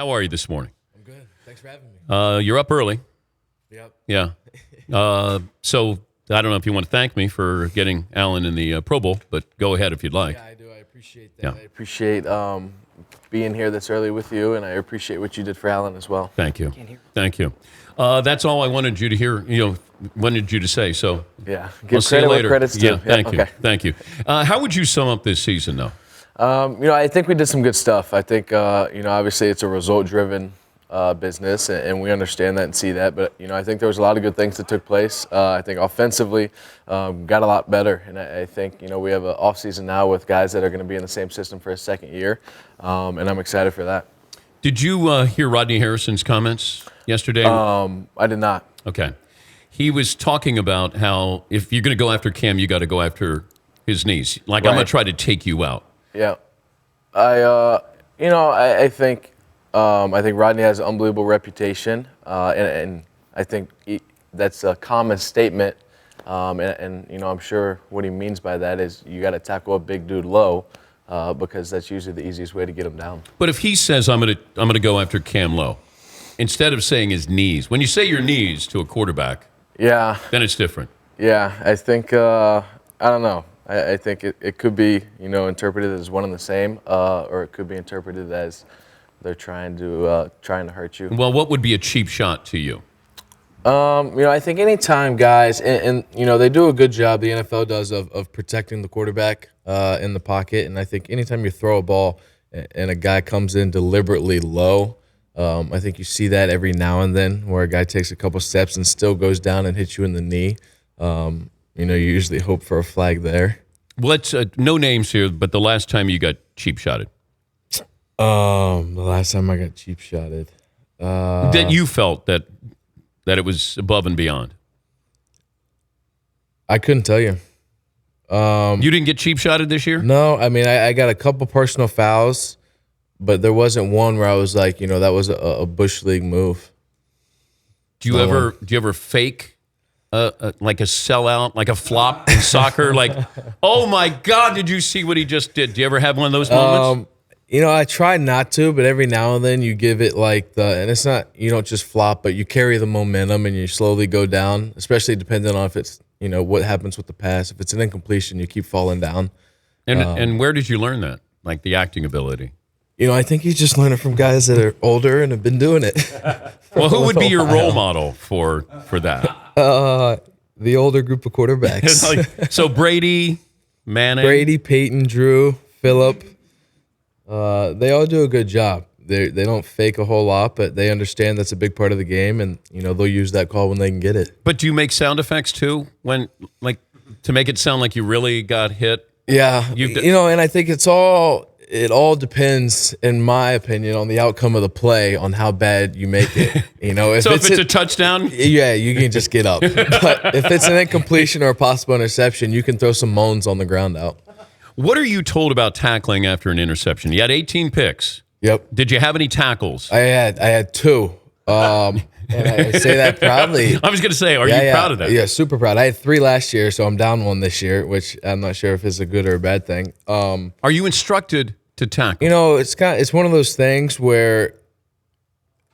How are you this morning? I'm good. Thanks for having me. You're up early. Yep. Yeah. So I don't know if you want to thank me for getting Allen in the Pro Bowl, but go ahead if you'd like. Yeah, I do. I appreciate that. Yeah. I appreciate being here this early with you, and I appreciate what you did for Alan as well. Thank you. Thank you. That's all I wanted you to hear, wanted you to say. So Yeah. I'll Give see you credit where later. credit's due. Yeah, thank you. Okay. Thank you. How would you sum up this season, though? I think we did some good stuff. I think, obviously it's a result-driven business, and we understand that and see that. But, I think there was a lot of good things that took place. I think offensively got a lot better. And I think, we have an offseason now with guys that are going to be in the same system for a second year. And I'm excited for that. Did you hear Rodney Harrison's comments yesterday? I did not. Okay. He was talking about how if you're going to go after Cam, you got to go after his knees. Like, I'm going to try to take you out. Yeah. I think Rodney has an unbelievable reputation, and I think that's a common statement. And I'm sure what he means by that is you got to tackle a big dude low, because that's usually the easiest way to get him down. But if he says I'm gonna go after Cam low, instead of saying his knees, when you say your knees to a quarterback, yeah, then it's different. Yeah, I think I don't know. I think it could be interpreted as one and the same, or it could be interpreted as they're trying to hurt you. Well, what would be a cheap shot to you? I think anytime guys, and they do a good job, the NFL does, of protecting the quarterback in the pocket. And I think anytime you throw a ball and a guy comes in deliberately low, I think you see that every now and then where a guy takes a couple steps and still goes down and hits you in the knee. You usually hope for a flag there. Let's no names here, but the last time you got cheap shotted. The last time I got cheap shotted. That you felt that it was above and beyond. I couldn't tell you. You didn't get cheap shotted this year? No, I mean I got a couple personal fouls, but there wasn't one where I was like, that was a Bush League move. Do you ever fake like a sellout, like a flop in soccer? Like, oh my God, did you see what he just did? Do you ever have one of those moments? I try not to, but every now and then you give it and it's not, you don't just flop, but you carry the momentum and you slowly go down, especially depending on if it's, what happens with the pass. If it's an incompletion, you keep falling down. And where did you learn that? Like the acting ability? I think you just learn it from guys that are older and have been doing it. Well, who would be your role model for that? The older group of quarterbacks. So Brady, Manning. Brady, Peyton, Drew, Phillip. They all do a good job. They don't fake a whole lot, but they understand that's a big part of the game, and they'll use that call when they can get it. But do you make sound effects too, when to make it sound like you really got hit? Yeah, and I think it all depends, in my opinion, on the outcome of the play, on how bad you make it. So if it's a touchdown, yeah, you can just get up. But if it's an incompletion or a possible interception, you can throw some moans on the ground out. What are you told about tackling after an interception? You had 18 picks. Yep. Did you have any tackles? I had 2. And I say that proudly. I was going to say, are you proud of that? Yeah, super proud. I had 3 last year, so I'm down 1 this year, which I'm not sure if it's a good or a bad thing. Are you instructed to tackle? It's one of those things where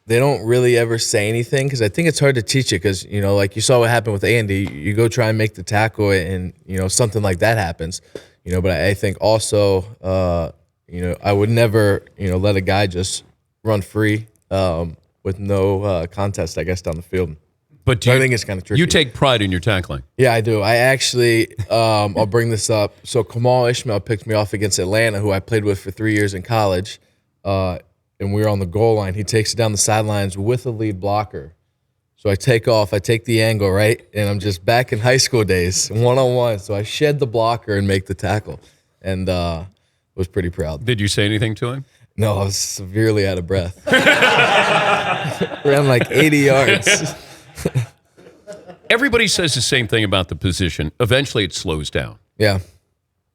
they don't really ever say anything, because I think it's hard to teach it, because, like you saw what happened with Andy, you go try and make the tackle and, something like that happens. But I think also, I would never, let a guy just run free with no contest, I guess, down the field. But I think it's kind of tricky. You take pride in your tackling. Yeah, I do. I actually, I'll bring this up. So Kamal Ishmael picked me off against Atlanta, who I played with for 3 years in college, and we were on the goal line. He takes it down the sidelines with a lead blocker. So I take off, I take the angle, right? And I'm just back in high school days, one-on-one. So I shed the blocker and make the tackle, and was pretty proud. Did you say anything to him? No, I was severely out of breath. Ran like 80 yards. Everybody says the same thing about the position. Eventually it slows down. Yeah.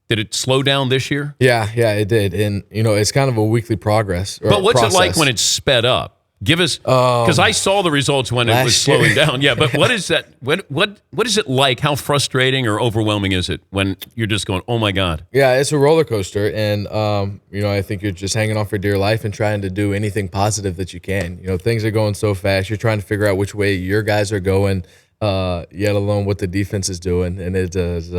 Did it slow down this year? Yeah, it did. And, it's kind of a weekly progress. But what's it like when it's sped up? Give us, because I saw the results when it was slowing down. Yeah, but what is that? What is it like? How frustrating or overwhelming is it when you're just going, oh my God? Yeah, it's a roller coaster, and I think you're just hanging on for dear life and trying to do anything positive that you can. Things are going so fast. You're trying to figure out which way your guys are going, yet alone what the defense is doing, and it does.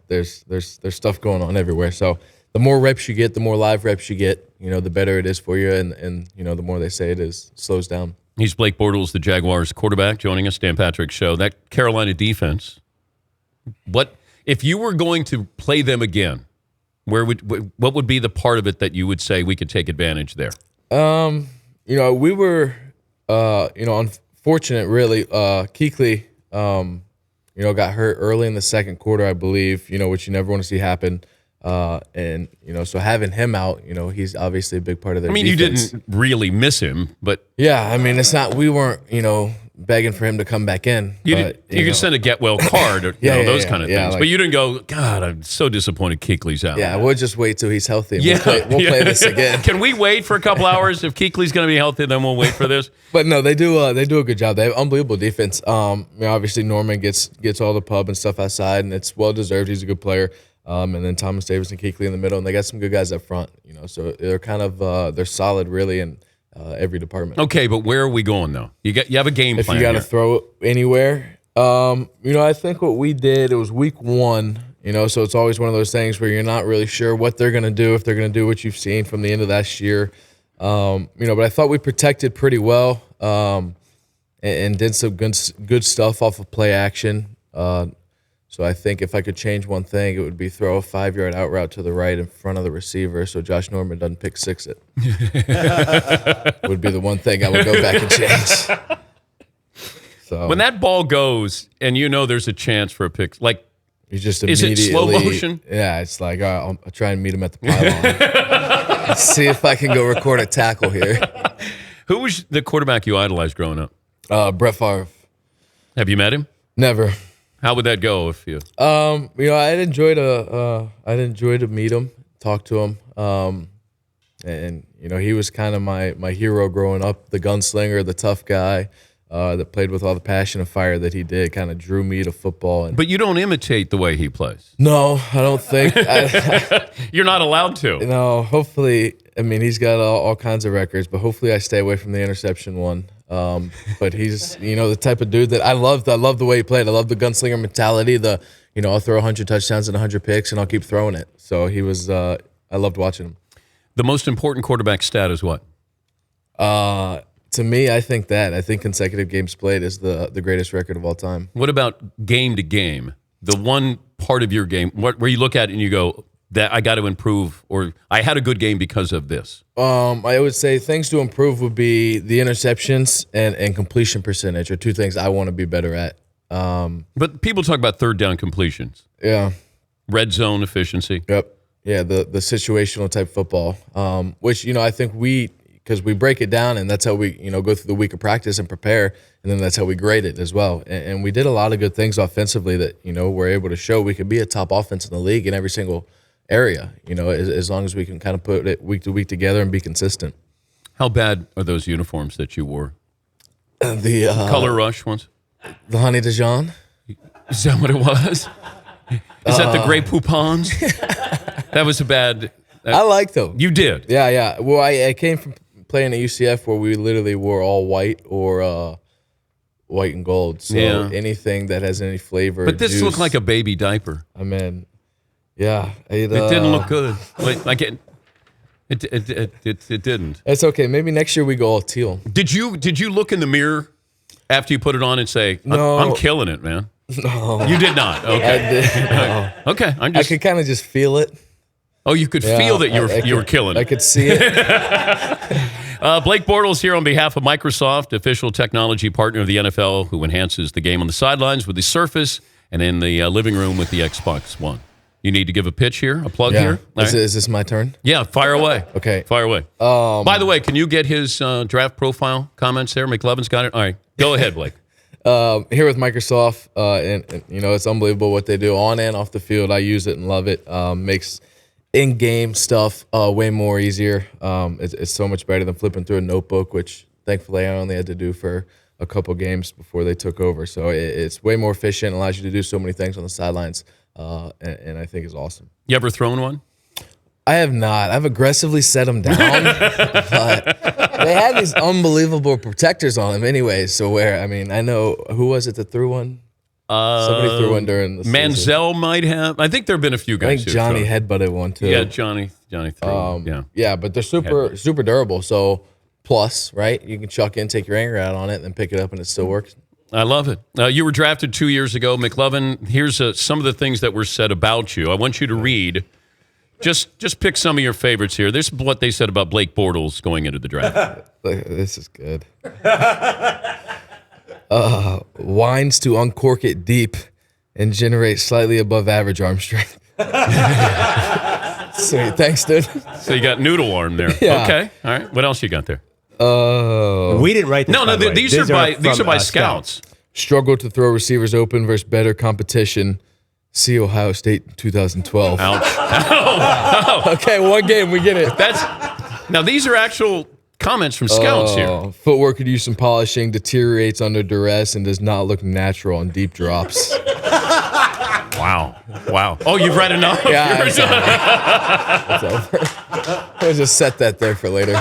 There's stuff going on everywhere. So the more reps you get, the more live reps you get, the better it is for you, and the more they say it slows down. He's Blake Bortles, the Jaguars quarterback, joining us, Dan Patrick Show. That Carolina defense, what if you were going to play them again? What would be the part of it that you would say we could take advantage there? We were, unfortunate really. Kuechly, got hurt early in the second quarter, I believe. Which you never want to see happen. So having him out, he's obviously a big part of their defense. You didn't really miss him, but yeah, it's not. We weren't, begging for him to come back in. You could send a get well card or those kind of things, but you didn't go. God, I'm so disappointed Kuechly's out. Yeah, we'll just wait till he's healthy. And we'll play this again. Can we wait for a couple hours if Kuechly's going to be healthy? Then we'll wait for this. But no, they do a good job. They have unbelievable defense. Obviously Norman gets all the pub and stuff outside, and it's well deserved. He's a good player. And then Thomas Davis and Kuechly in the middle, and they got some good guys up front. So they're kind of they're solid really in every department. Okay, but where are we going though? You have a game plan. If you got to throw it anywhere, I think what we did, it was week 1. So it's always one of those things where you're not really sure what they're going to do, if they're going to do what you've seen from the end of last year. But I thought we protected pretty well, and did some good stuff off of play action. So I think if I could change one thing, it would be throw a 5-yard out route to the right in front of the receiver so Josh Norman doesn't pick six it. Would be the one thing I would go back and change. So when that ball goes and there's a chance for a pick, like you just is it slow motion? Yeah, it's like I'll try and meet him at the pylon. See if I can go record a tackle here. Who was the quarterback you idolized growing up? Brett Favre. Have you met him? Never. How would that go if you? I'd enjoy to meet him, talk to him, and he was kind of my hero growing up, the gunslinger, the tough guy that played with all the passion and fire that he did. Kind of drew me to football. But you don't imitate the way he plays. No, I don't think. You're not allowed to. No, hopefully. He's got all kinds of records, but hopefully I stay away from the interception one. But he's, the type of dude that I loved. I love the way he played. I love the gunslinger mentality. I'll throw 100 touchdowns and 100 picks, and I'll keep throwing it. So he was. I loved watching him. The most important quarterback stat is what? To me, I think consecutive games played is the greatest record of all time. What about game to game? The one part of your game where you look at it and you go, that I got to improve, or I had a good game because of this? I would say things to improve would be the interceptions and completion percentage are two things I want to be better at. But people talk about third down completions. Yeah. Red zone efficiency. Yep. Yeah, the situational type football, which, I think because we break it down and that's how we, go through the week of practice and prepare, and then that's how we grade it as well. And we did a lot of good things offensively that, we're able to show we could be a top offense in the league in every single area, as long as we can kind of put it week to week together and be consistent. How bad are those uniforms that you wore? The Color Rush ones? The Honey Dijon? Is that what it was? Is that the Grey Poupons? That was a bad... I liked them. You did? Yeah. Well, I came from playing at UCF where we literally wore all white or white and gold. So anything that has any flavor. But this looked like a baby diaper. Yeah, it didn't look good. Like it didn't. It's okay. Maybe next year we go all teal. Did you look in the mirror after you put it on and say, "No, I'm killing it, man"? No, you did not. Okay, I did, no. Okay. I could kind of just feel it. Oh, you could feel that you were killing it. I could see it. Blake Bortles here on behalf of Microsoft, official technology partner of the NFL, who enhances the game on the sidelines with the Surface and in the living room with the Xbox One. You need to give a pitch here, a plug here. Is this my turn? Yeah, fire away. Okay. Fire away. By the way, can you get his draft profile comments there? McLovin's got it. All right. Go ahead, Blake. Here with Microsoft, and it's unbelievable what they do on and off the field. I use it and love it. Makes in-game stuff way more easier. It's so much better than flipping through a notebook, which thankfully, I only had to do for a couple games before they took over. So it's way more efficient, allows you to do so many things on the sidelines, and I think is awesome. You ever thrown one? I have not. I've aggressively set them down, but they had these unbelievable protectors on them anyway. So I know, who was it that threw one? Somebody threw one during the season. Manziel might have. I think there have been a few guys. I think Johnny headbutted one too. Yeah, Johnny threw. Yeah, but they're super durable. So plus, right? You can chuck in, take your anger out on it, and then pick it up, and it still works. I love it. You were drafted 2 years ago, McLovin. Here's some of the things that were said about you. I want you to read. Just pick some of your favorites here. This is what they said about Blake Bortles going into the draft. This is good. Winds to uncork it deep and generate slightly above average arm strength. Sweet. Thanks, dude. So you got noodle arm there. Yeah. Okay. All right. What else you got there? We didn't write this. No, by the way. these are by scouts. Struggle to throw receivers open versus better competition. See Ohio State in 2012. Ouch. Okay, one game, we get it. Now these are actual comments from scouts here. Footwork could use some polishing, deteriorates under duress, and does not look natural on deep drops. Wow. Oh, you've read enough? Yeah, it's over. I'll just set that there for later.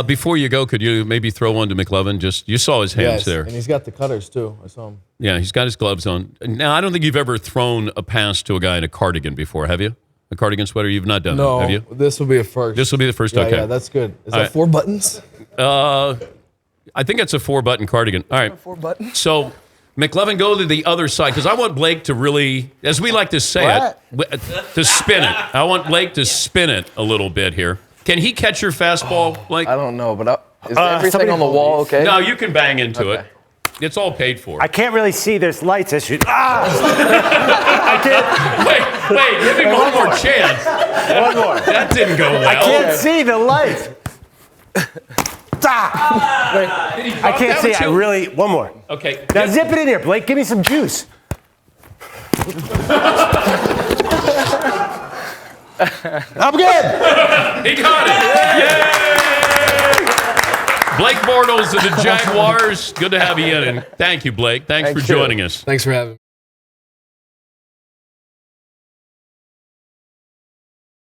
Before you go, could you maybe throw one to McLovin? You saw his hands there. And he's got the cutters too. I saw him. Yeah, he's got his gloves on. Now, I don't think you've ever thrown a pass to a guy in a cardigan before, have you? A cardigan sweater? You've not done that, have you? This will be a first. This will be the first. Yeah, Okay. yeah, that's good. Is that 4 buttons? I think it's a 4-button cardigan. All right. 4 buttons? So, McLovin, go to the other side, because I want Blake to really, as we like to say it, to spin it. I want Blake to spin it a little bit here. Can he catch your fastball, Blake? I don't know, but is everything on the wall okay? No, you can bang into it. It's all paid for. I can't really see. There's lights. I can't. Wait, give me one more chance. One more. That didn't go well. I can't see the lights. I can't see. I really. One more. Okay. Now zip it in here, Blake. Give me some juice. I'm good. He got it. Yay! Blake Bortles of the Jaguars. Good to have you in. And thank you, Blake. Thanks for joining us. Thanks for having me.